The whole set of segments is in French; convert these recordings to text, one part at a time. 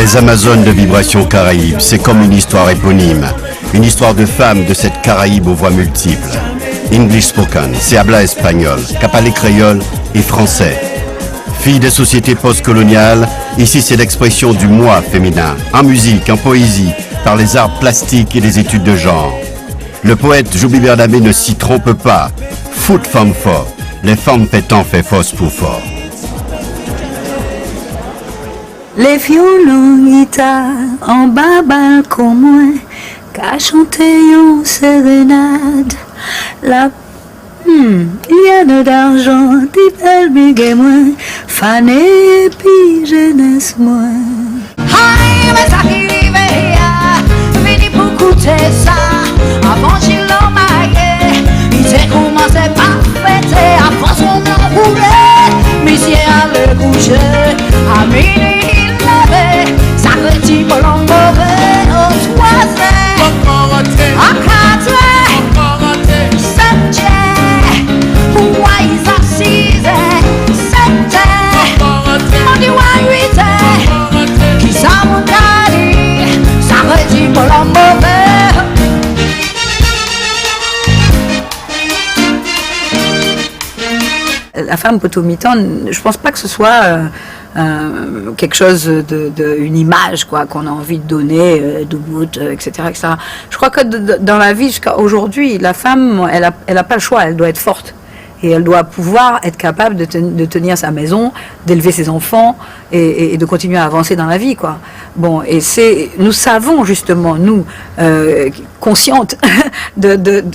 Les Amazones de Vibration Caraïbe, c'est comme une histoire éponyme. Une histoire de femmes de cette Caraïbe aux voix multiples. English spoken, c'est habla espagnol, capalé créole et français. Fille des sociétés postcoloniales, ici c'est l'expression du moi féminin, en musique, en poésie, par les arts plastiques et les études de genre. Le poète Joubi Bernabé ne s'y trompe pas. Foot femme fort, les femmes pétant fait fausse pour fort. Les violons guitares en bas balcon moins qu'à chanter une sérénade. La il y a de d'argent, des belles bigues moins, fané et puis jeunesse moins. Aïe, mais ça qui rive, vini pour coûter ça. Avant j'ai l'emmaillé, il s'est commencé par fêter. Avant son enroulé, monsieur a le coucher. À minuit il levait, ça retire pour l'embourrer au troisième. À quatre, cinq, why is a season? September, on dit why huit. Qui ça mon daddy, ça retire pour l'embourrer. La femme potomitane, je pense pas que ce soit quelque chose une image quoi qu'on a envie de donner, etc., etc. Je crois que dans la vie jusqu'à aujourd'hui, la femme, elle a pas le choix, elle doit être forte. Et elle doit pouvoir être capable de tenir sa maison, d'élever ses enfants et de continuer à avancer dans la vie, quoi. Bon, et nous savons justement, nous, conscientes de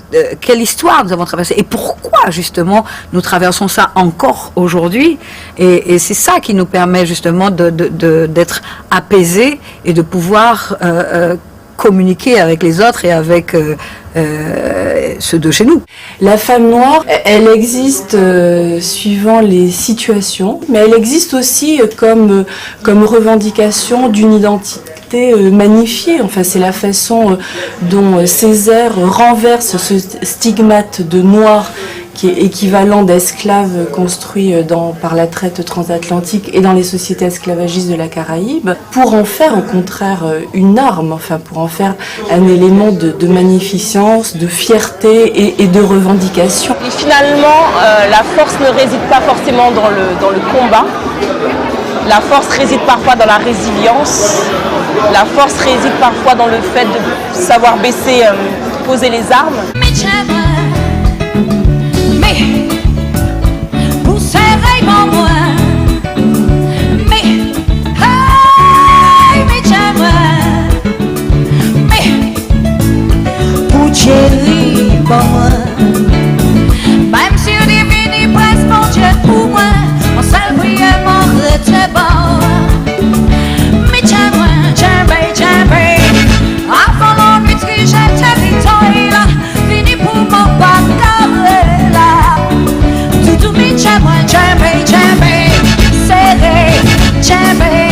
quelle histoire nous avons traversé et pourquoi justement nous traversons ça encore aujourd'hui. Et c'est ça qui nous permet justement d'être apaisés et de pouvoir communiquer avec les autres et avec ceux de chez nous. La femme noire, elle existe suivant les situations, mais elle existe aussi comme revendication d'une identité magnifiée. Enfin, c'est la façon dont Césaire renverse ce stigmate de noir qui est équivalent d'esclaves construits par la traite transatlantique et dans les sociétés esclavagistes de la Caraïbe, pour en faire au contraire une arme, enfin pour en faire un élément de magnificence, de fierté et de revendication. Et finalement, la force ne réside pas forcément dans le combat. La force réside parfois dans la résilience. La force réside parfois dans le fait de savoir poser les armes. Chérie, pour moi, même si on est venu presque mon Dieu pour moi, on s'est prié mon retrait bon. Mais tiens-moi, tiens-moi, avant l'ennui que j'étais vite là, fini pour mon bagarre là. Tout mais tiens-moi, serré, serré, serré.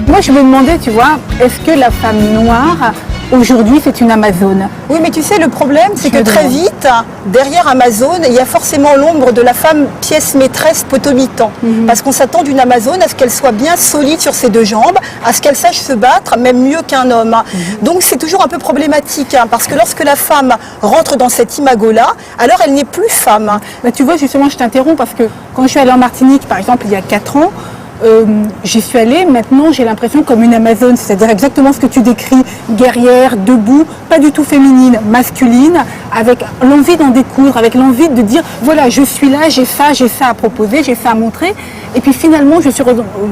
Moi, je me demandais, tu vois, est-ce que la femme noire, aujourd'hui, c'est une Amazone? Oui, mais tu sais, le problème, c'est que très vite, derrière Amazone, il y a forcément l'ombre de la femme pièce maîtresse potomitan. Parce qu'on s'attend d'une Amazone à ce qu'elle soit bien solide sur ses deux jambes, à ce qu'elle sache se battre, même mieux qu'un homme. Donc c'est toujours un peu problématique, parce que lorsque la femme rentre dans cet imago-là, alors elle n'est plus femme. Bah, tu vois, justement, je t'interromps parce que quand je suis allée en Martinique, par exemple, il y a 4 ans, j'y suis allée, maintenant j'ai l'impression comme une Amazone, c'est-à-dire exactement ce que tu décris, guerrière, debout, pas du tout féminine, masculine, avec l'envie d'en découdre, avec l'envie de dire voilà, je suis là, j'ai ça à proposer, j'ai ça à montrer. Et puis finalement, je me suis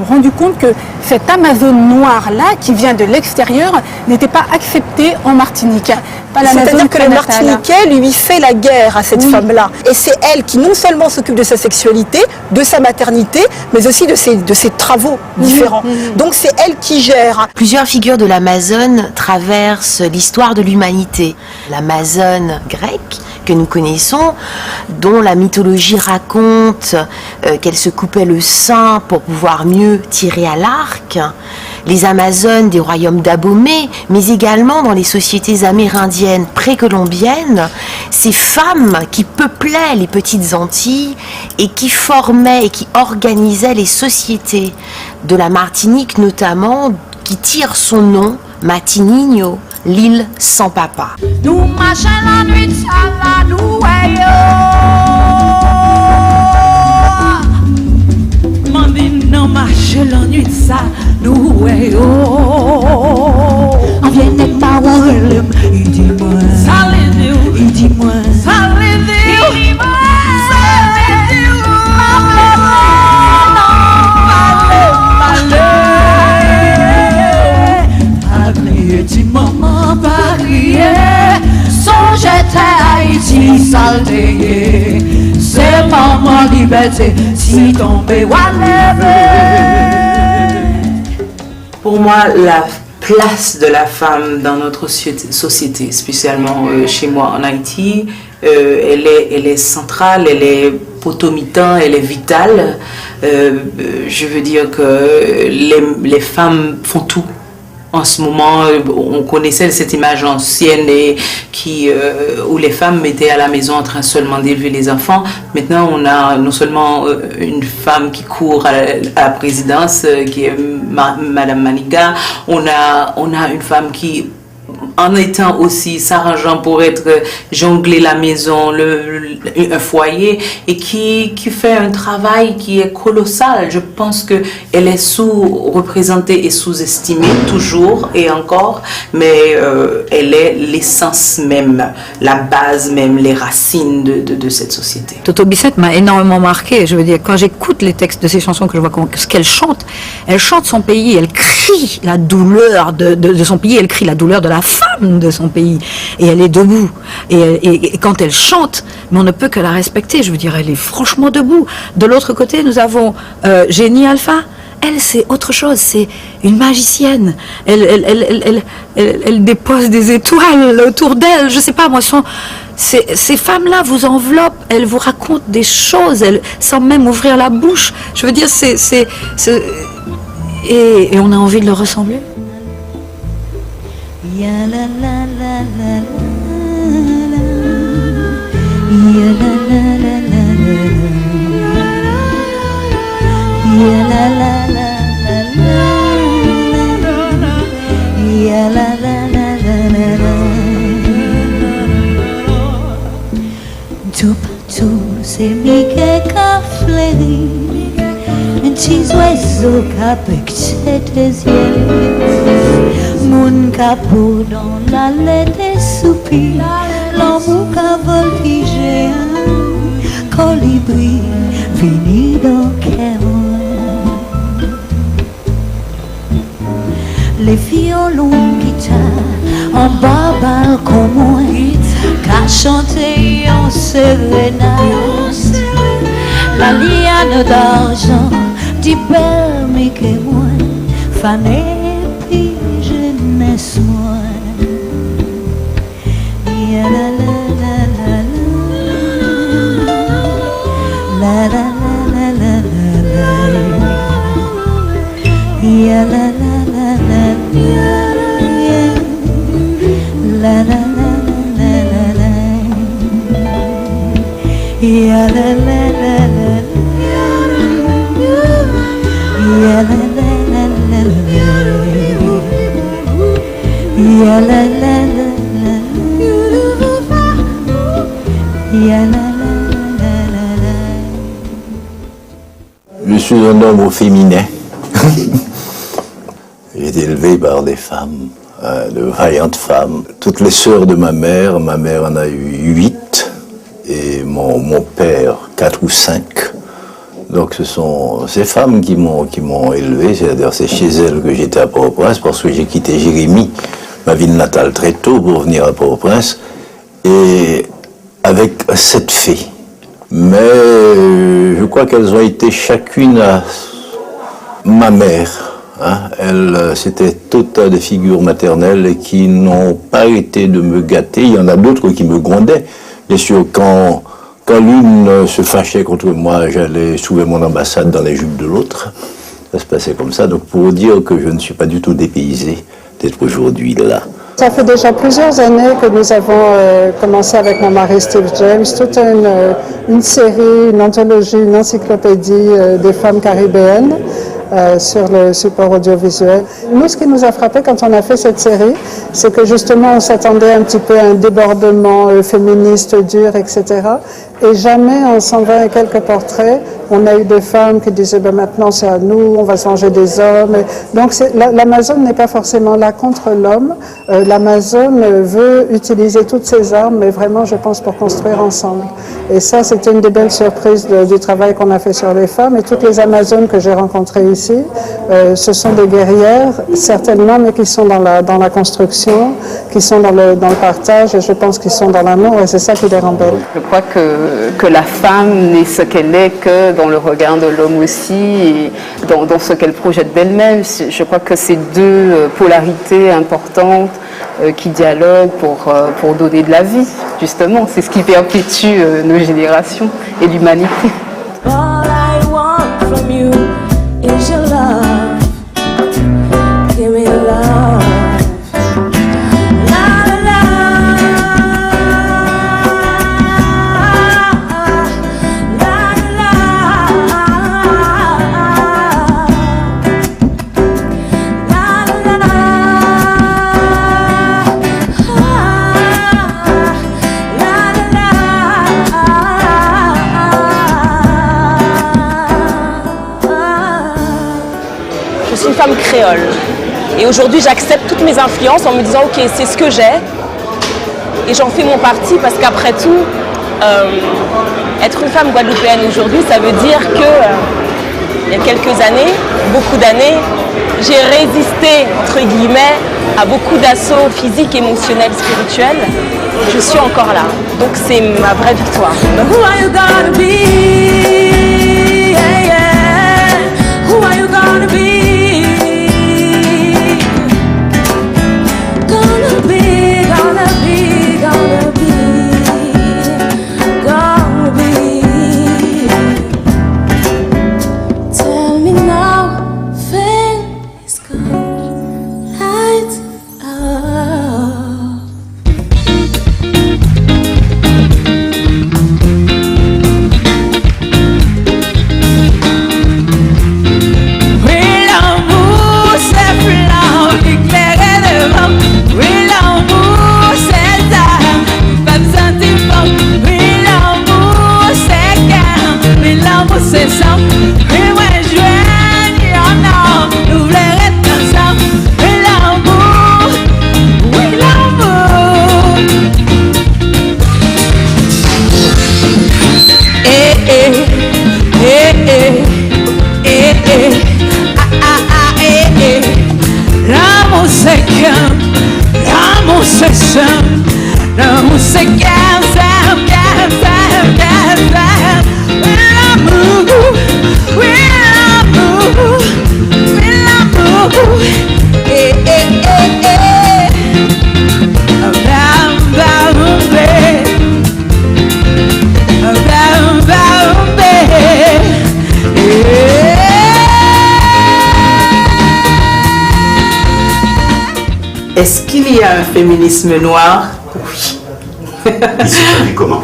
rendu compte que cette Amazone noire-là, qui vient de l'extérieur, n'était pas acceptée en Martinique. C'est-à-dire que le Martiniquais lui fait la guerre à cette femme-là. Et c'est elle qui non seulement s'occupe de sa sexualité, de sa maternité, mais aussi de ses travaux différents. Donc c'est elle qui gère. Plusieurs figures de l'Amazone traversent l'histoire de l'humanité. L'Amazone grecque, que nous connaissons, dont la mythologie raconte qu'elle se coupait le sein pour pouvoir mieux tirer à l'arc. Les Amazones des royaumes d'Abomey, mais également dans les sociétés amérindiennes précolombiennes, ces femmes qui peuplaient les petites Antilles et qui formaient et qui organisaient les sociétés de la Martinique notamment, qui tire son nom, Matinigno, l'île sans papa. Nous marchons la nuit, ça va nous nous marchons la nuit, ça nous on vient avec ma wallem, il dit moi, il dit moi, maman pas crier, songe à Haïti salté, c'est maman liberté, si tombé ou Pour moi, la place de la femme dans notre société, spécialement chez moi en Haïti, elle est centrale, elle est potomitan, elle est vitale. Je veux dire que les femmes font tout. En ce moment, on connaissait cette image ancienne où les femmes étaient à la maison en train seulement d'élever les enfants. Maintenant, on a non seulement une femme qui court à la présidence, qui est Madame Maniga, on a une femme qui, en étant aussi s'arrangeant pour jongler la maison, un foyer, et qui fait un travail qui est colossal. Je pense qu'elle est sous-représentée et sous-estimée toujours et encore, mais elle est l'essence même, la base même, les racines de cette société. Toto Bissette m'a énormément marqué. Je veux dire, quand j'écoute les textes de ces chansons, que je vois ce qu'elle chante son pays, elle crie la douleur de son pays, elle crie la douleur de la femme de son pays, et elle est debout, et quand elle chante, mais on ne peut que la respecter, je veux dire, elle est franchement debout. De l'autre côté, nous avons Génie Alpha. Elle, c'est autre chose, c'est une magicienne. Elle dépose des étoiles autour d'elle, je sais pas, moi, ces femmes-là vous enveloppent, elles vous racontent des choses, sans même ouvrir la bouche. Je veux dire, et on a envie de leur ressembler. Ya la la la la la, ya la la la la la, ya la la la la la, ya la la la la la. Tout partout c'est Mickey qu'a fleuri, un petit oiseau qu'a becté tes yeux. Mon capot dans la laine des soupirs, l'amour qu'a voltigé, colibri fini dans Cameroun. Les violons, guitares, en bas balcon moi, qu'a chanté en sérénade, la liane d'argent, dit belle mais que moi, fané. Moi, ya la la la la la, la la la la la la, ya la la la la la, la la la la la, ya la la la la, ya la la la la la. Ya la la la la, ya la la la la la. Je suis un homme au féminin. J'ai été élevé par des femmes, de vaillantes femmes. Toutes les sœurs de ma mère en a eu 8, et mon père 4 ou 5. Donc ce sont ces femmes qui m'ont élevé, c'est-à-dire c'est chez elles que j'étais à Port-au-Prince, parce que j'ai quitté Jérémie, ma ville natale, très tôt pour venir à Port-au-Prince, et avec 7 filles. Mais je crois qu'elles ont été chacune à ma mère. Elles, c'était toutes des figures maternelles qui n'ont pas été de me gâter. Il y en a d'autres qui me grondaient. Bien sûr, quand l'une se fâchait contre moi, j'allais trouver mon ambassade dans les jupes de l'autre. Ça se passait comme ça. Donc pour dire que je ne suis pas du tout dépaysé d'être aujourd'hui là, Ça fait déjà plusieurs années que nous avons commencé avec mon mari Steve James toute une série, une anthologie, une encyclopédie des femmes caribéennes sur le support audiovisuel. Nous, ce qui nous a frappé quand on a fait cette série, c'est que justement on s'attendait un petit peu à un débordement féministe dur, etc. Et jamais en 120 et quelques portraits, on a eu des femmes qui disaient maintenant c'est à nous, on va se venger des hommes. Et donc l'Amazone n'est pas forcément là contre l'homme. L'Amazone veut utiliser toutes ses armes, mais vraiment je pense pour construire ensemble. Et ça c'était une des belles surprises du travail qu'on a fait sur les femmes. Et toutes les Amazones que j'ai rencontrées ici, ce sont des guerrières certainement, mais qui sont dans la construction, qui sont dans le partage, et je pense qu'ils sont dans l'amour, et c'est ça qui les rend belles. Je crois que la femme n'est ce qu'elle est que dans le regard de l'homme aussi, et dans ce qu'elle projette d'elle-même. Je crois que c'est deux polarités importantes qui dialoguent pour donner de la vie, justement. C'est ce qui perpétue nos générations et l'humanité. All I want from you is your love. Give me your love. Je suis une femme créole et aujourd'hui j'accepte toutes mes influences en me disant ok c'est ce que j'ai et j'en fais mon parti parce qu'après tout être une femme guadeloupéenne aujourd'hui ça veut dire que il y a quelques années, beaucoup d'années, j'ai résisté entre guillemets à beaucoup d'assauts physiques, émotionnels, spirituels. Je suis encore là, donc c'est ma vraie victoire. Who are you gonna be? Yeah, yeah. Who are you gonna be? Est-ce qu'il y a un féminisme noir? Oui. Il s'est traduit comment?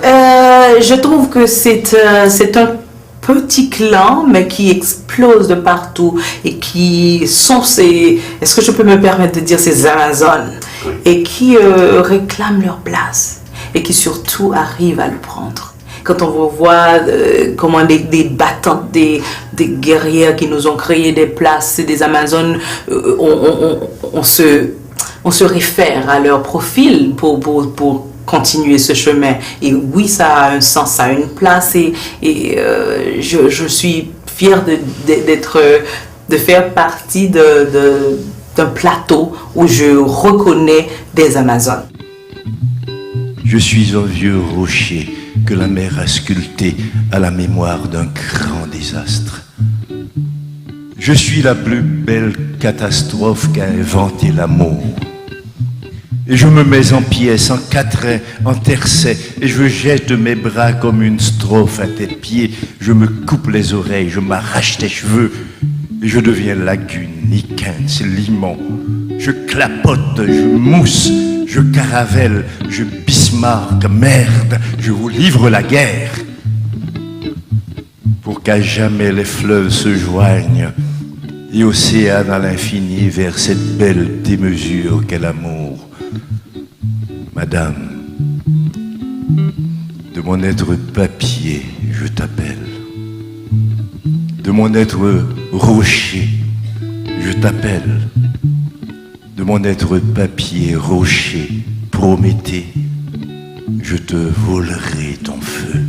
Je trouve que c'est un petit clan, mais qui explose de partout et qui sont est-ce que je peux me permettre de dire ces Amazones, et qui réclament leur place et qui surtout arrivent à le prendre. Quand on voit comment des battantes, des guerrières qui nous ont créé des places, des Amazones, on se réfère à leur profil pour continuer ce chemin. Et oui, ça a un sens, ça a une place, et je suis fière de faire partie d'un plateau où je reconnais des Amazones. Je suis un vieux rocher que la mer a sculpté à la mémoire d'un grand désastre. Je suis la plus belle catastrophe qu'a inventé l'amour. Et je me mets en pièces, en quatrain, en tercet, et je jette mes bras comme une strophe à tes pieds. Je me coupe les oreilles, je m'arrache tes cheveux, et je deviens lagune, Nicens, limon. Je clapote, je mousse, je caravelle, je Bismarck, merde, je vous livre la guerre. Pour qu'à jamais les fleuves se joignent et océane à l'infini vers cette belle démesure qu'est l'amour. Madame, de mon être papier, je t'appelle. De mon être rocher, je t'appelle. De mon être papier, rocher, Prométhée, je te volerai ton feu.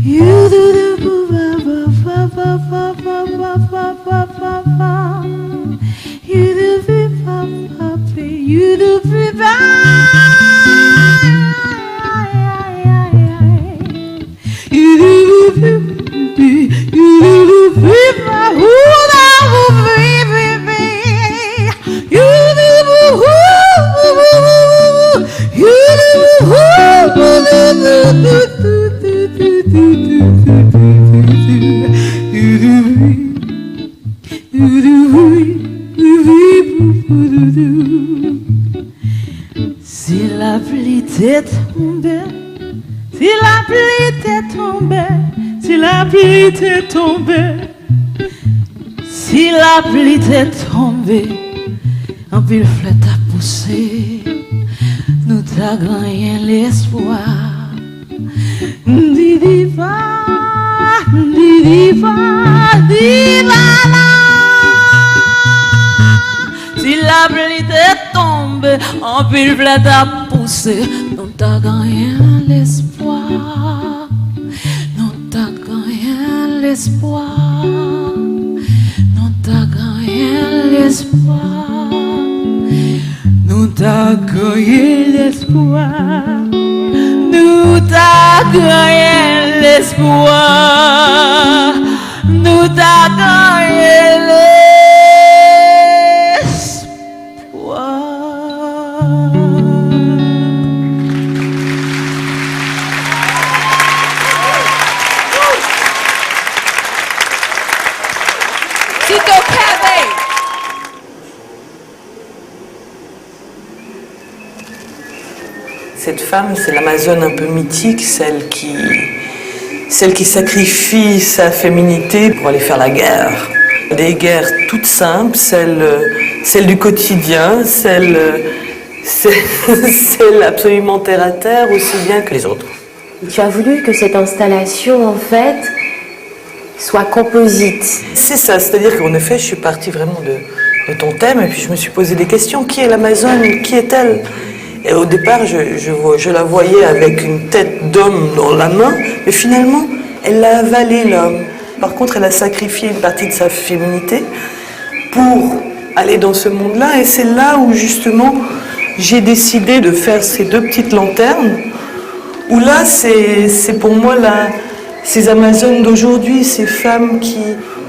You do the ba ba ba ba ba ba ba ba ba. You do the ba ba ba. You do the ba. You do the you do the ba. Who da who baby. You do the who. You do the who. Si la pluie t'est tombée, si la pluie t'est tombée, si la pluie t'est tombée, si la pluie t'est tombée, un pile flèche à pousser, nous t'a gagné l'espoir. Diva, diva, diva. Si la pluie t'est tombée, en pile flèche à pousser, nous t'a gagné l'espoir. Nous t'a gagné l'espoir. Nous t'a gagné l'espoir. Nous t'a gagné l'espoir. Nous t'a gagné l'espoir. Nous t'a gagné l'espoir. Tito Kebe. Cette femme, c'est l'Amazone un peu mythique, celle qui sacrifie sa féminité pour aller faire la guerre. Des guerres toutes simples, celle du quotidien, celle absolument terre à terre, aussi bien que les autres. Tu as voulu que cette installation, en fait, soit composite. C'est ça, c'est-à-dire qu'en effet, je suis partie vraiment de ton thème et puis je me suis posé des questions. Qui est l'Amazone? Qui est-elle? Et au départ, je la voyais avec une tête d'homme dans la main, mais finalement, elle a avalé l'homme. Par contre, elle a sacrifié une partie de sa féminité pour aller dans ce monde-là. Et c'est là où, justement, j'ai décidé de faire ces deux petites lanternes, où là, c'est pour moi ces Amazones d'aujourd'hui, ces femmes qui,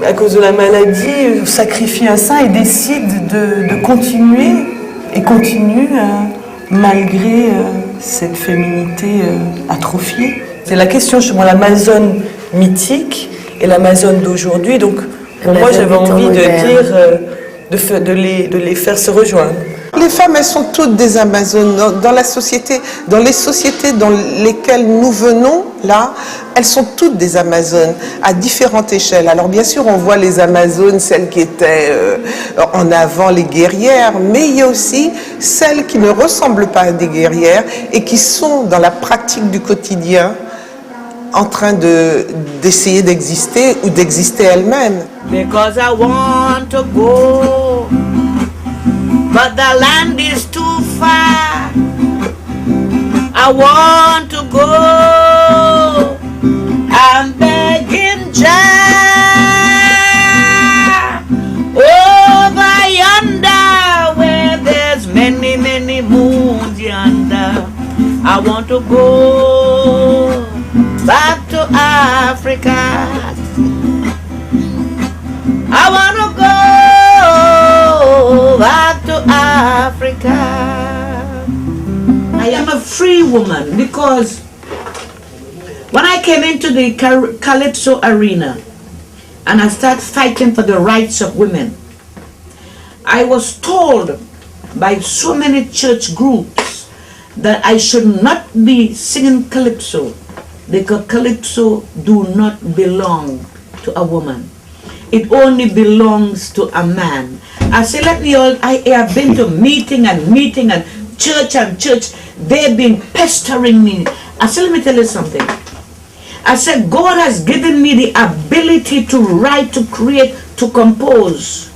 à cause de la maladie, sacrifient un sein et décident de continuer, et continuent malgré cette féminité atrophiée. C'est la question justement l'Amazone mythique et l'Amazone d'aujourd'hui. Donc pour moi j'avais envie de dire, de les faire se rejoindre. Les femmes, elles sont toutes des Amazones. Dans la société, dans les sociétés dans lesquelles nous venons, là, elles sont toutes des Amazones, à différentes échelles. Alors bien sûr, on voit les Amazones, celles qui étaient en avant, les guerrières, mais il y a aussi celles qui ne ressemblent pas à des guerrières et qui sont dans la pratique du quotidien, en train d'essayer d'exister ou d'exister elles-mêmes. Because I want to go, but the land is too far. I want to go, I'm begging Jah, over yonder where there's many, many moons yonder. I want to go back to Africa. I want to go back to Africa. I am a free woman because when I I came into the Calypso arena and I started fighting for the rights of women, I was told by so many church groups that I should not be singing Calypso because Calypso do not belong to a woman. It only belongs to a man. I said, I have been to meeting and church, they've been pestering me. I said, let me tell you something. I said, God has given me the ability to write, to create, to compose.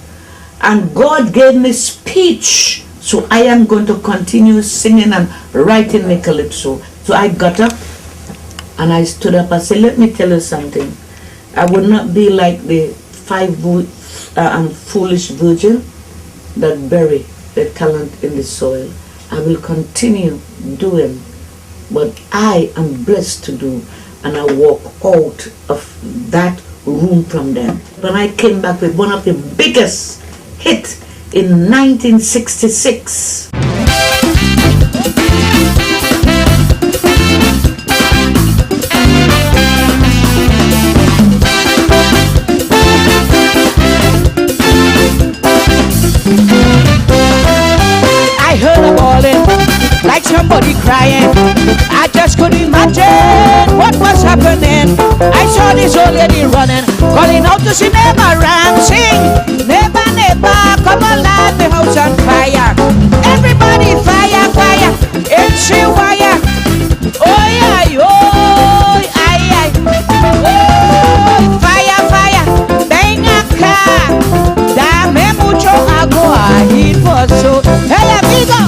And God gave me speech. So I am going to continue singing and writing the Calypso. So I got up and I stood up. I said, let me tell you something. I would not be like the foolish virgin that bury the talent in the soil. I will continue doing what I am blessed to do, and I walk out of that room from them. When I came back with one of the biggest hits in 1966. I heard a bawling, like somebody crying. I just couldn't imagine what was happening. I saw this old lady running, calling out to see neighbor and sing, neighbor, neighbor, come on, light the house on fire. Everybody fire, fire, it's a wire. Oh yeah, oh, ay, ay. Oh, fire, fire, ven acá. Dame mucho agua y pozo. Hey amigo.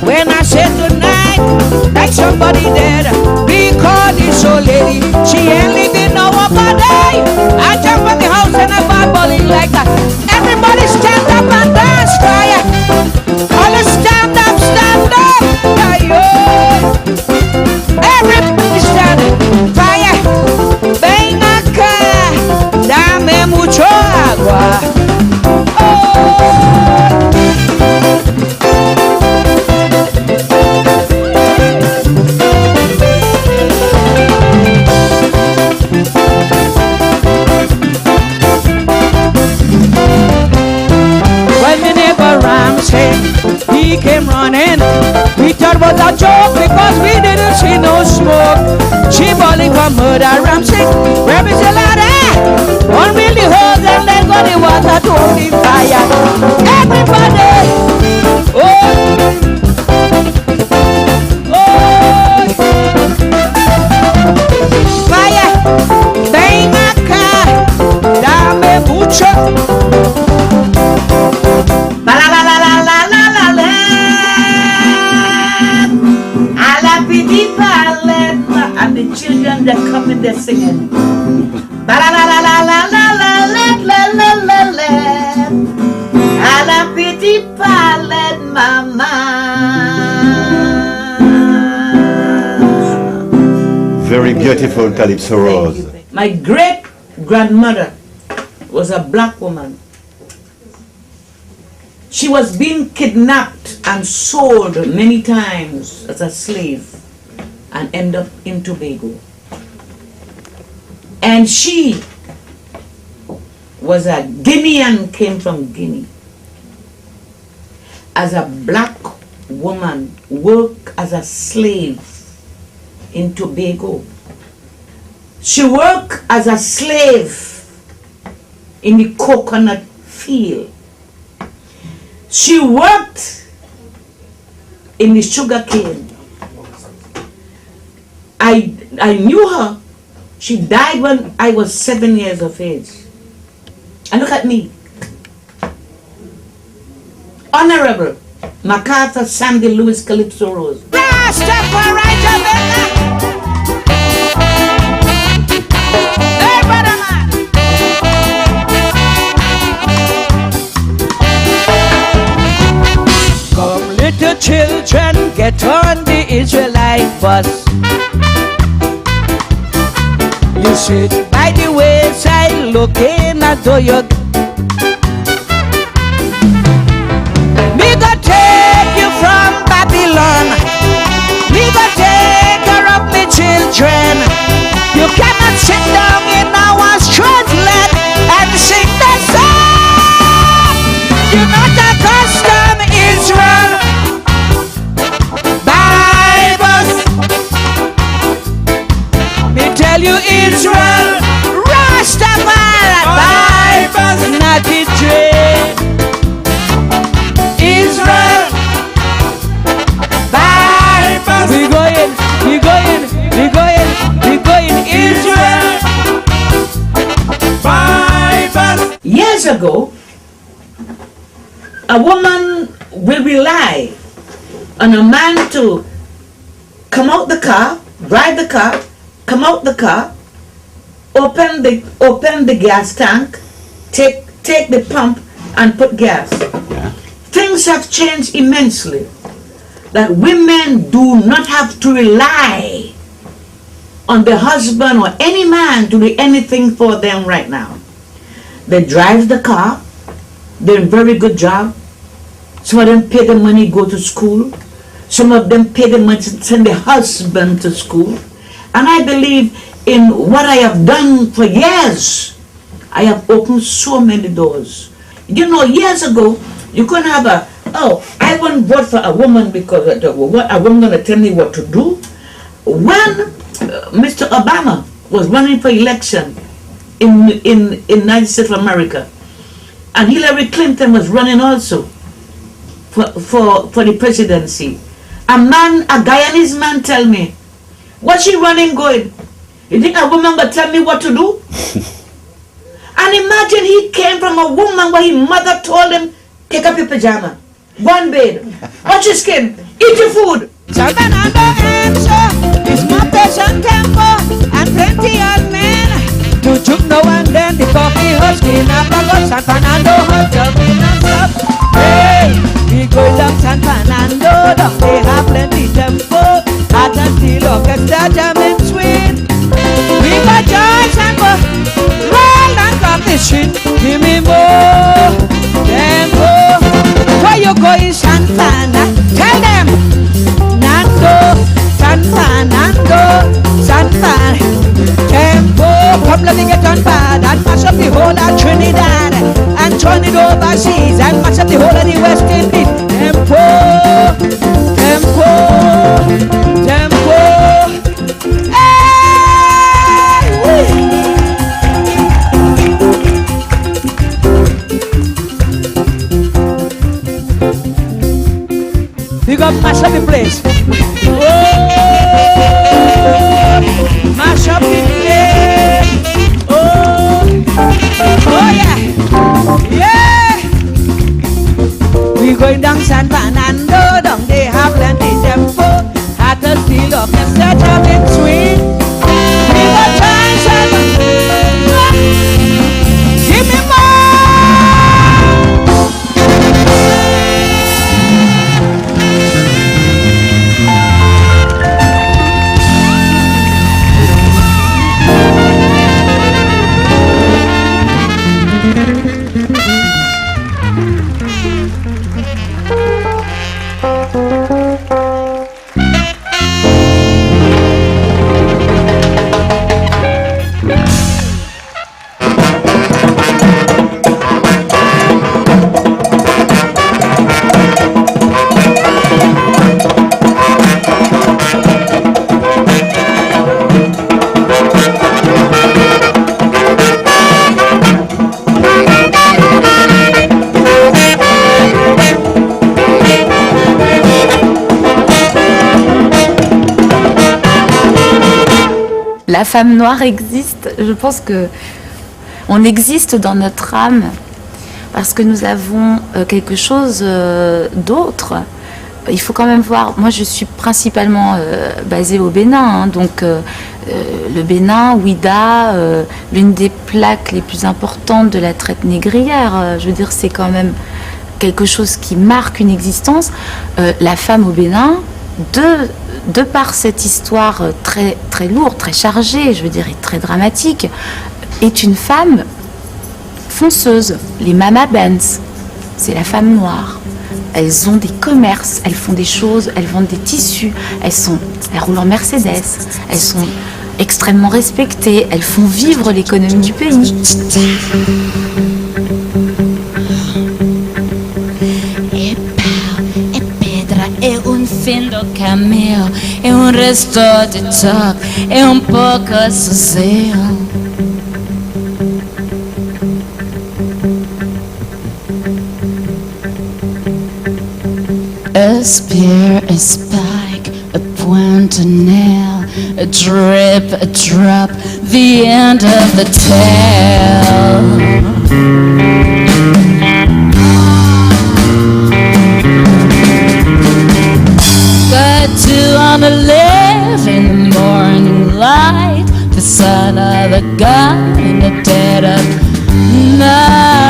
When I said goodnight, like somebody dead, because this old lady, she ain't living no one but day. I jump in the house and I start bawling like that. Everybody stand up and dance, fire. All stand up, stand up. Everybody stand up, fire. Ven acá, dame mucho agua. He came running. We thought it was a joke because we didn't see no smoke. She bawling for murder, Ramsey. Where is the ladder? Unreal the hose and then got the water to the fire. Everybody, fire, ven acá, dame mucho. And the children that come in there singing. Ba la la la la la la la la la la la. À la petite palette, maman. Very beautiful Calypso Rose. My great grandmother was a black woman. She was being kidnapped and sold many times as a slave and end up in Tobago. And she was a Guinean, came from Guinea. As a black woman, worked as a slave in Tobago. She worked as a slave in the coconut field. She worked in the sugar cane. I knew her. She died when I was 7 years of age. And look at me. Honorable MacArthur Sandy Lewis Calypso Rose. Come little children, get on the Israelite bus. You sit by the wayside looking at the young. Me go take you from Babylon. Me go take care of me children. You cannot sit down in our strange land and sing the song. You're not accustomed, Israel. Bibles. Me tell you, Israel. Rastafari. Bibles. Not the dream. Israel. Bibles. We going, we going, we going, we going, Israel. Bibles. Years ago, a woman will rely on a man to come out the car, drive the car, come out the car, open the gas tank, take the pump and put gas. Things have changed immensely. That women do not have to rely on the husband or any man to do anything for them right now. They drive the car, they're a very good job. Some of them pay the money, go to school. Some of them pay the money to send their husband to school. And I believe in what I have done for years. I have opened so many doors. You know, years ago, you couldn't have I wouldn't vote for a woman because a woman going to tell me what to do. When Mr. Obama was running for election in United States of America, and Hillary Clinton was running also for the presidency, a Guyanese man tell me, what's she running going? You think a woman going to tell me what to do? And imagine he came from a woman where his mother told him, take up your pajama, go and bathe, watch your skin, eat your food. San Fernando answer is my patient tempo and plenty of men to juke now and then the coffee husky up about San Fernando hot jumping and stuff. Hey, we go down San Fernando, down they have plenty tempo at a steel orchestra jamming sweet. We got joys and go roll and come the street. Give me more tempo. Where you going, San Fernando? Tell them. San Fernando, San Fernando, tempo, come let me get on bad and mash up the whole of Trinidad and turn it overseas and mash up the whole of the West Indies. Tempo, tempo, tempo. We got mash up the place. Mash up the place. Oh yeah, yeah. We going down San Fernando, down they have plenty tempo. At the steel of the set up in sweet. We got chance and give me more. La femme noire existe, je pense que on existe dans notre âme parce que nous avons quelque chose d'autre. Il faut quand même voir, moi je suis principalement basée au Bénin, hein, donc le Bénin, Ouida, l'une des plaques les plus importantes de la traite négrière, je veux dire c'est quand même quelque chose qui marque une existence. La femme au Bénin, de par cette histoire très, très lourde, très chargée, je veux dire, et très dramatique, est une femme fonceuse. Les Mama Benz, c'est la femme noire. Elles ont des commerces, elles font des choses, elles vendent des tissus, elles roulent en Mercedes, elles sont extrêmement respectées, elles font vivre l'économie du pays. É fim do caminho, é resto de toque, é pouco sossego. A spear, a spike, a point, a nail, a drip, a drop, the end of the tale. To live in the morning light, the son of the gun in the dead of night.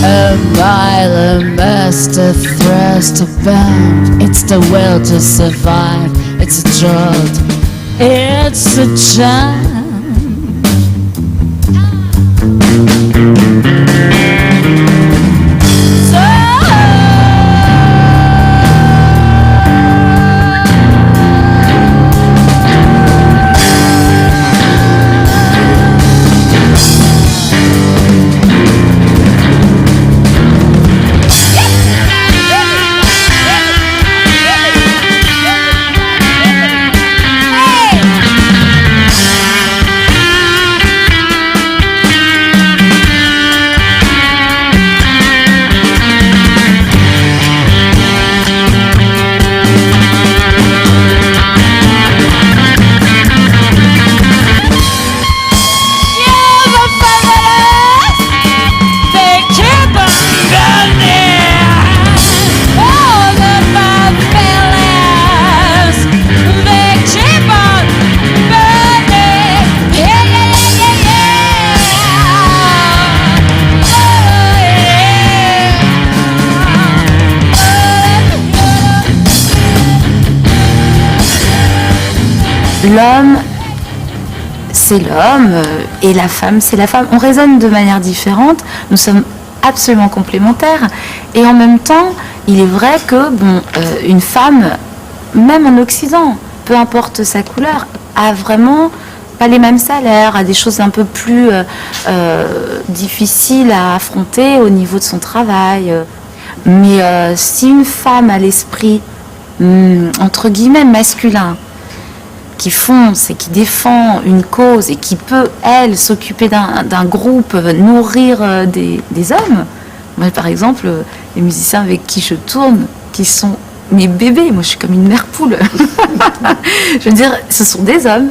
A mile, a must, a thrust, a bound. It's the will to survive. It's a jolt. It's a jump. L'homme, c'est l'homme, et la femme, c'est la femme. On raisonne de manière différente, nous sommes absolument complémentaires, et en même temps, il est vrai que une femme, même en Occident, peu importe sa couleur, a vraiment pas les mêmes salaires, a des choses un peu plus difficiles à affronter au niveau de son travail. Mais si une femme a l'esprit, entre guillemets, masculin, qui fonce et qui défend une cause et qui peut, elle, s'occuper d'un groupe, nourrir des hommes. Moi, par exemple, les musiciens avec qui je tourne, qui sont mes bébés, moi je suis comme une mère poule. Je veux dire, ce sont des hommes.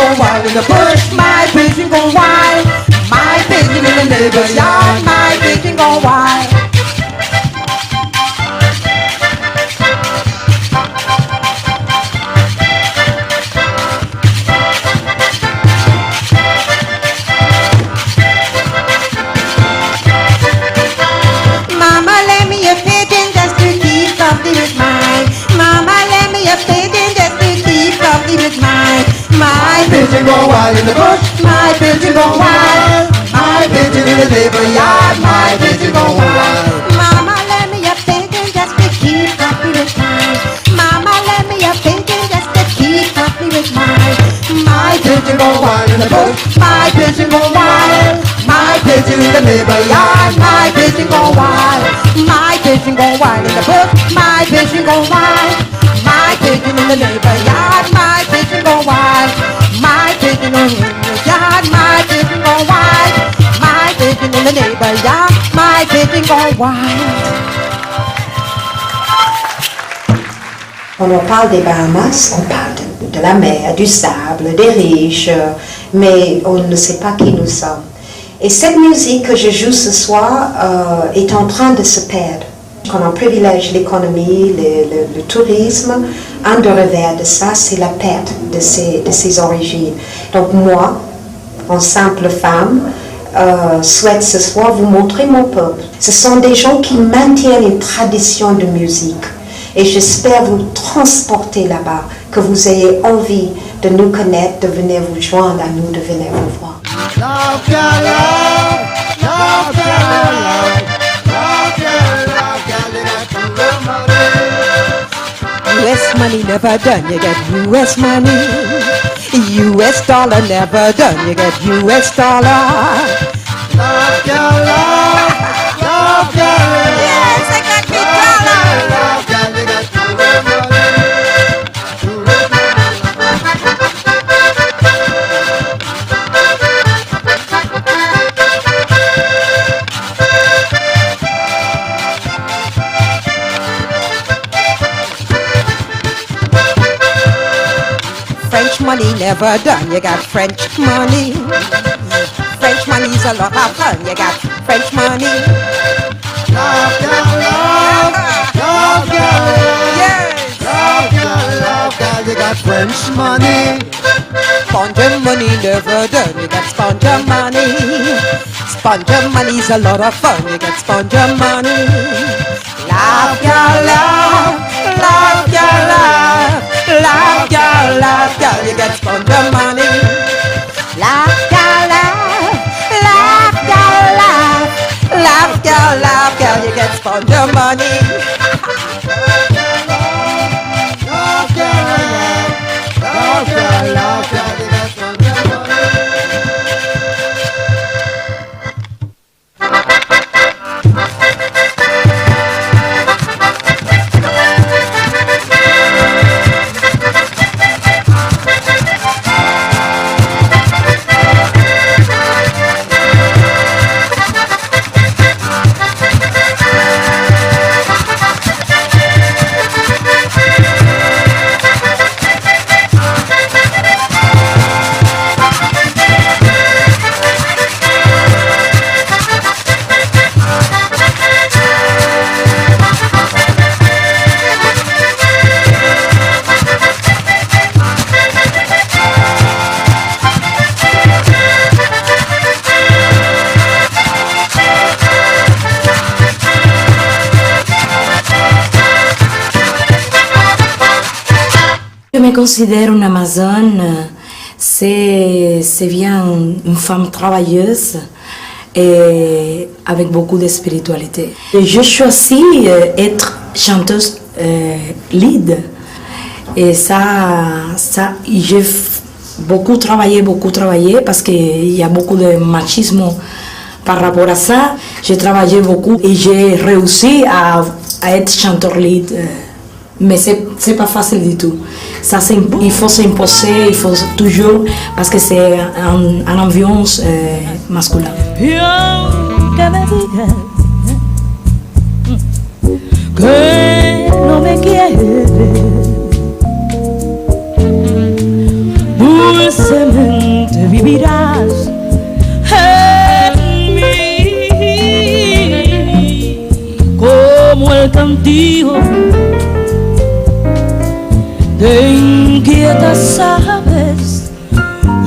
go wild in the bush, my pigeon go wild. My pigeon in the neighbor's yard, my pigeon go wild. Mama, let me a pigeon just to keep company with mine. Mama, let me a pigeon just to keep company with mine. My pigeon go wild in the bush, my pigeon go wild. My pigeon in the neighbor yard, my pigeon go wild. Mama, let me a pigeon just to keep company with mine. Mama, let me a pigeon just to keep company with mine. My pigeon go wild in the bush, my pigeon go wild. My pigeon in the neighbor yard, my pigeon go wild. My pigeon go wild in the bush, my pigeon go wild. My pigeon in the neighbor yard, my pigeon go wild. My pigeon in the yard, my pigeon go wild. My pigeon in the neighbor yard, my pigeon go wild. Quand on parle des Bahamas, on parle de la mer, du sable, des riches, mais on ne sait pas qui nous sommes. Et cette musique que je joue ce soir est en train de se perdre. Quand on privilège l'économie, le tourisme, un des revers de ça, c'est la perte de ses origines. Donc moi, en simple femme, souhaite ce soir vous montrer mon peuple. Ce sont des gens qui maintiennent une tradition de musique. Et j'espère vous transporter là-bas, que vous ayez envie de nous connaître, de venir vous joindre à nous, de venir vous voir. Love your love, love your love, love your love, girl, you got US money never done, you get US money. US dollar never done, you get US dollar. Love your love, love your love. Yes, I got me dollar. Love, girl, you got French money never done, you got French money. French money's a lot of fun, you got French money. Love your love, love your love, yes. Love your love, girl, you got French money. Sponge money never done, you got sponge money. Sponge money's a lot of fun, you got sponge money. Love your love, love your love. Love your love, girl, you get sponge money. Love your love, love your love, love your love, girl, you get sponge money. Love your love, love your love, girl, you get sponge money. Je me considère une Amazone, c'est bien une femme travailleuse et avec beaucoup de spiritualité. J'ai choisi être chanteuse lead et ça j'ai beaucoup travaillé parce qu'il y a beaucoup de machisme par rapport à ça. J'ai travaillé beaucoup et j'ai réussi à être chanteur lead. Mais c'est pas facile du tout. Ça, il faut s'imposer, il faut toujours, parce que c'est une ambiance masculine. Que no me quiere, dulcemente te inquieta, sabes,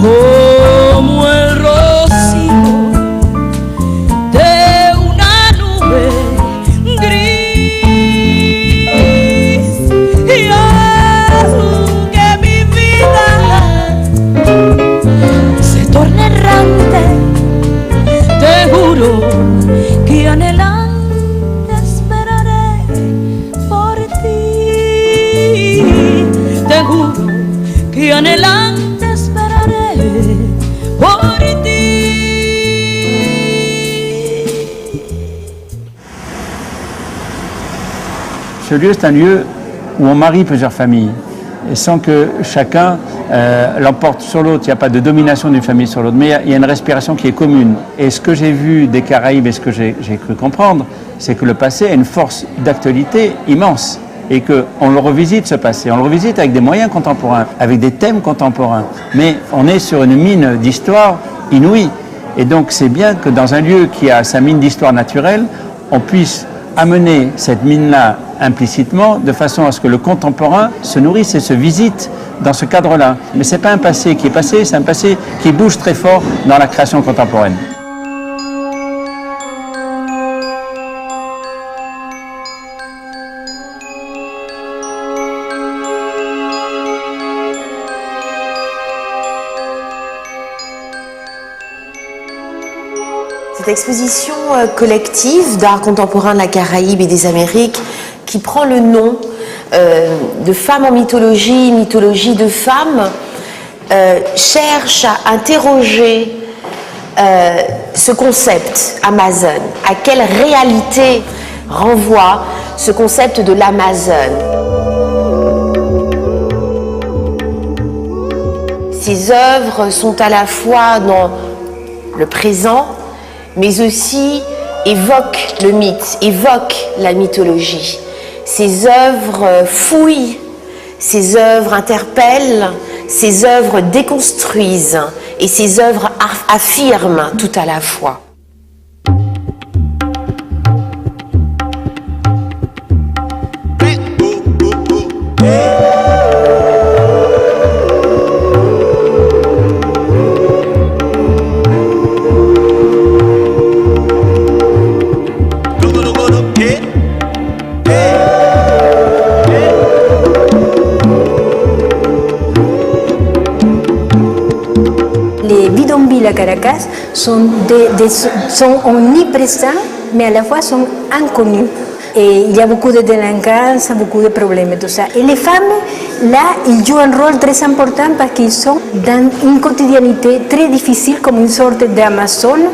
como el rocío de una nube gris. Y aunque mi vida se torne errante, te juro que anhelante esperaré por ti. Te juro que anhelante esperaré por ti. Ce lieu, c'est un lieu où on marie plusieurs familles, et sans que chacun l'emporte sur l'autre. Il n'y a pas de domination d'une famille sur l'autre, mais il y a une respiration qui est commune. Et ce que j'ai vu des Caraïbes et ce que j'ai cru comprendre, c'est que le passé a une force d'actualité immense, et qu'on le revisite, ce passé. On le revisite avec des moyens contemporains, avec des thèmes contemporains. Mais on est sur une mine d'histoire inouïe. Et donc c'est bien que dans un lieu qui a sa mine d'histoire naturelle, on puisse amener cette mine-là implicitement, de façon à ce que le contemporain se nourrisse et se visite dans ce cadre-là. Mais ce n'est pas un passé qui est passé, c'est un passé qui bouge très fort dans la création contemporaine. Cette exposition collective d'art contemporain de la Caraïbe et des Amériques qui prend le nom de Femmes en mythologie, mythologie de femmes, cherche à interroger ce concept Amazone. À quelle réalité renvoie ce concept de l'Amazone? Ces œuvres sont à la fois dans le présent, mais aussi évoquent le mythe, évoquent la mythologie. Ces œuvres fouillent, ces œuvres interpellent, ces œuvres déconstruisent et ces œuvres affirment tout à la fois. Les bidonvilles à Caracas sont omniprésents, mais à la fois sont inconnus. Et il y a beaucoup de délinquance, beaucoup de problèmes, tout ça. Et les femmes, là, ils jouent un rôle très important parce qu'ils sont dans une quotidianité très difficile, comme une sorte d'Amazone,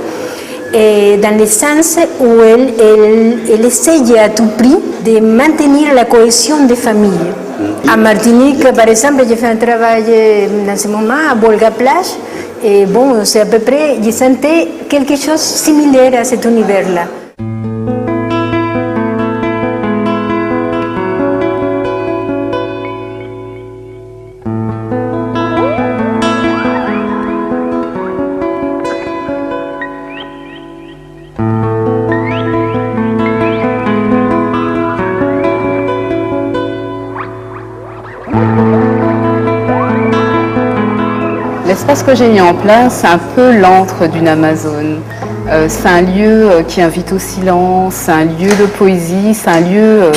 dans le sens où elle essaye à tout prix de maintenir la cohésion des familles. À Martinique, par exemple, j'ai fait un travail dans ce moment à Volga-Plage. Et bon, c'est à peu près, je sentais quelque chose de similaire à cet univers-là. L'espace que j'ai mis en place, c'est un peu l'antre d'une Amazone. C'est un lieu qui invite au silence, c'est un lieu de poésie, c'est un lieu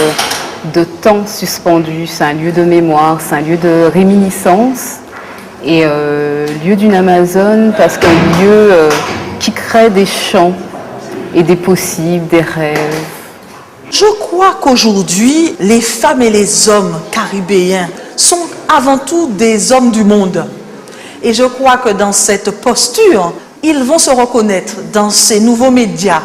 de temps suspendu, c'est un lieu de mémoire, c'est un lieu de réminiscence. Et lieu d'une Amazone parce qu'un lieu qui crée des chants et des possibles, des rêves. Je crois qu'aujourd'hui, les femmes et les hommes caribéens sont avant tout des hommes du monde. Et je crois que dans cette posture, ils vont se reconnaître dans ces nouveaux médias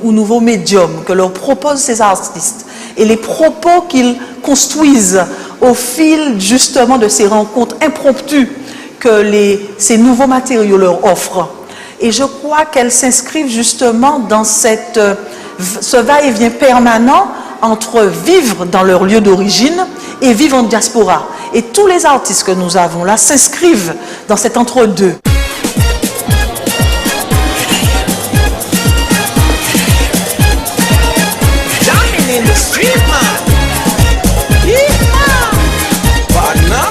ou nouveaux médiums que leur proposent ces artistes et les propos qu'ils construisent au fil justement de ces rencontres impromptues que ces nouveaux matériaux leur offrent. Et je crois qu'elles s'inscrivent justement dans ce va-et-vient permanent entre vivre dans leur lieu d'origine et vivre en diaspora. Et tous les artistes que nous avons là s'inscrivent dans cet entre-deux. Partner.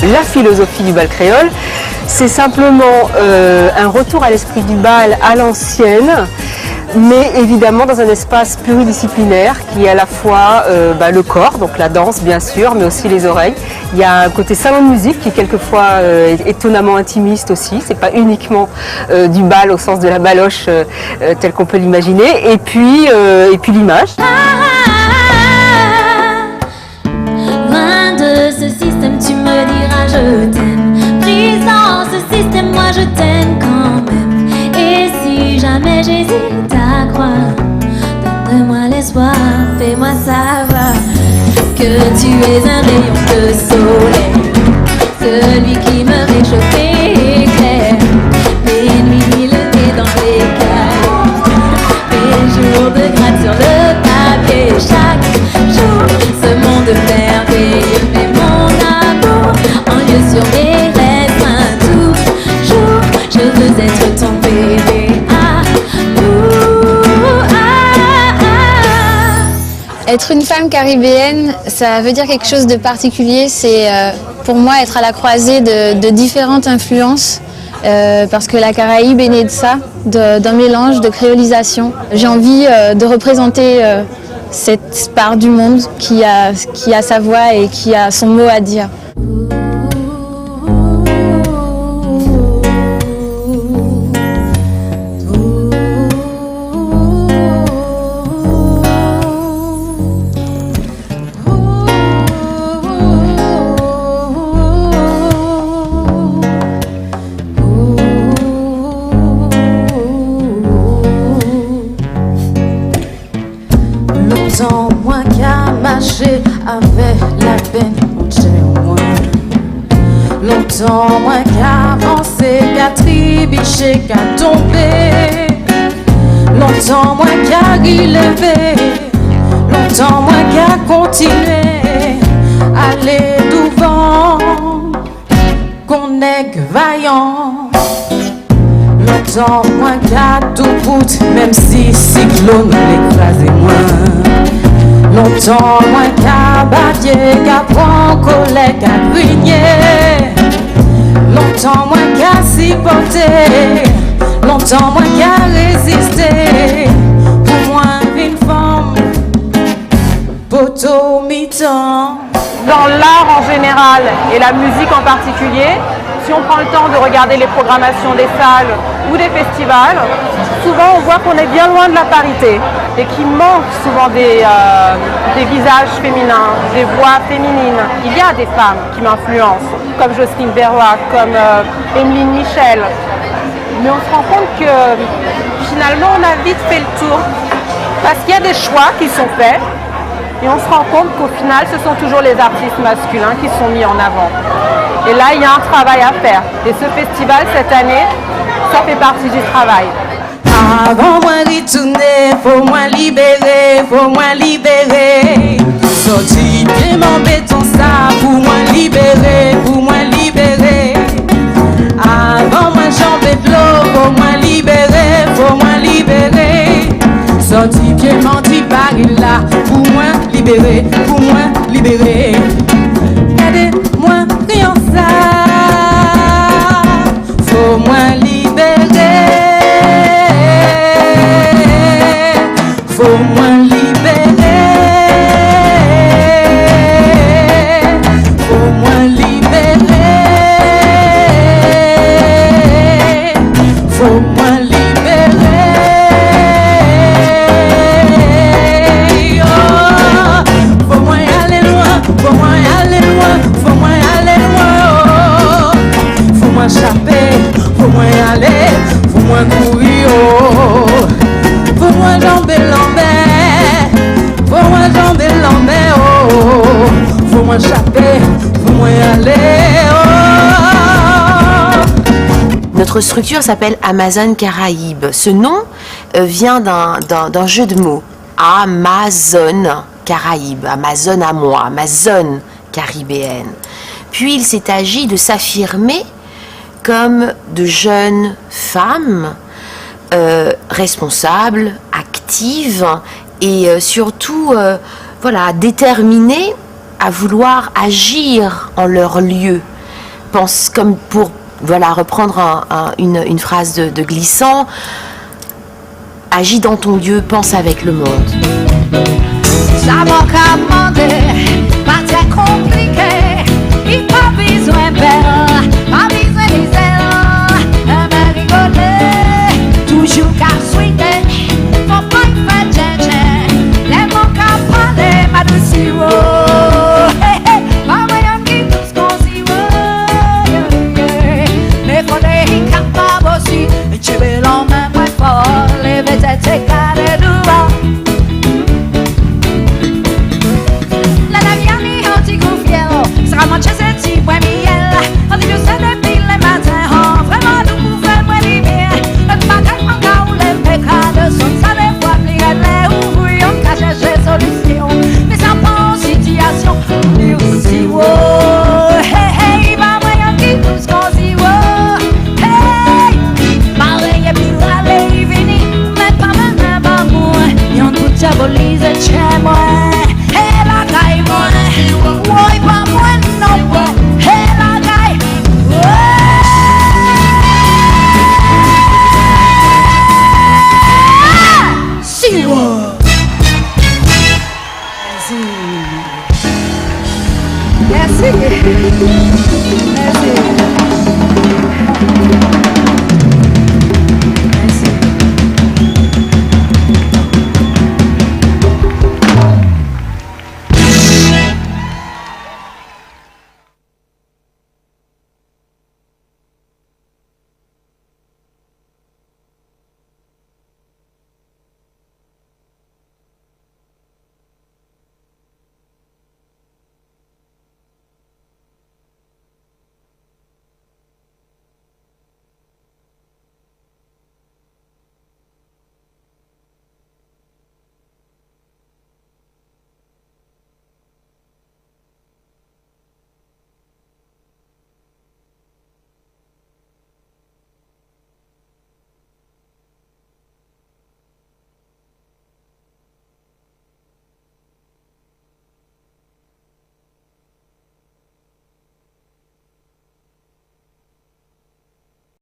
la philosophie du bal créole. C'est simplement un retour à l'esprit du bal à l'ancienne, mais évidemment dans un espace pluridisciplinaire qui est à la fois le corps, donc la danse bien sûr, mais aussi les oreilles. Il y a un côté salon de musique qui quelquefois est étonnamment intimiste aussi, c'est pas uniquement du bal au sens de la baloche tel qu'on peut l'imaginer, et puis l'image. Loin de ce système, tu me diras je t'aime. Prise dans ce système, moi je t'aime quand même. Et si jamais j'hésite à croire, donne-moi l'espoir, fais-moi savoir que tu es un rayon de soleil, celui qui me réchauffe et éclaire mes nuits levées dans les cailloux, mes jours de gratte sur le papier. Chaque jour, ce monde merveilleux met mon amour en lieu sur mes restreints. Toujours, je veux être ton bébé. Être une femme caribéenne, ça veut dire quelque chose de particulier. C'est pour moi être à la croisée de différentes influences, parce que la Caraïbe est née de ça, d'un mélange, de créolisation. J'ai envie de représenter cette part du monde qui a sa voix et qui a son mot à dire. Avec la peine, longtemps moins qu'à avancer, qu'à tribicher, qu'à tomber, longtemps moins qu'à relever, longtemps moins qu'à continuer, aller devant, qu'on est vaillant, longtemps moins qu'à tout bout, même si cyclone l'écrase moins. Longtemps moins qu'à bâtir, qu'à prendre colère, qu'à grigner. Longtemps moins qu'à supporter, longtemps moins qu'à résister. Pour moi, une femme, poteau mi-temps. Dans l'art en général et la musique en particulier, si on prend le temps de regarder les programmations des salles ou des festivals, souvent on voit qu'on est bien loin de la parité et qu'il manque souvent des visages féminins, des voix féminines. Il y a des femmes qui m'influencent, comme Jocelyne Berrois, comme Emeline Michel, mais on se rend compte que finalement on a vite fait le tour parce qu'il y a des choix qui sont faits. Et on se rend compte qu'au final, ce sont toujours les artistes masculins qui sont mis en avant. Et là, il y a un travail à faire. Et ce festival, cette année, ça fait partie du travail. Avant moi retourner, faut moi libérer, faut moi libérer. Sorti bien m'embêtant ça, pour moi libérer, pour moi libérer. Avant moi j'embête de l'eau, faut moi libérer, faut moi libérer. Sorti bien menti par là, pour moi libérer, pour moi libérer. Aidez-moi rien ça, faut moi libérer, faut moi libérer, faut moi libérer, faut moi libérer. Échapper, faut moi aller, faut moi courir, oh. Faut moi jamber l'envers, faut moi jamber l'envers, oh. Faut moi échapper, faut moi aller, oh. Notre structure s'appelle Amazon Caraïbe. Ce nom vient d'un jeu de mots. Amazon Caraïbe, Amazon à moi, Amazon caribéenne. Puis il s'est agi de s'affirmer comme de jeunes femmes responsables, actives et surtout déterminées à vouloir agir en leur lieu, pense comme pour reprendre une phrase de Glissant, agis dans ton Dieu, pense avec le monde. Ça m'a commandé, pas très compliqué, il pas besoin belle, pas besoin des ailes, mais rigoler, toujours qu'à souhaiter, faut pas y faire djin-djin, les mots qu'à parler, ma douce sirop, pas moyen qui tout ce qu'on s'y voit, mais faut des capables aussi, tu veux l'emmener moins fort, les vêtements c'est carré devant. Much as it's cheap when me yell, all you said it be like my time, vraiment nous pouvons moins libérer. Notre bagage en gaule, les cadres sont ça des fois pliés, les ouvriers ont qu'à chercher solution. Mais ça prend situation, nous aussi, wow, hey, hey, bah, moyen qui tout ce qu'on s'y voit, hey, marée et puis l'aller, vini, mais pas maintenant, bah, moi, y'en tout diabolise chez moi, hey, la caille, moi, ouais, pas moi. Merci.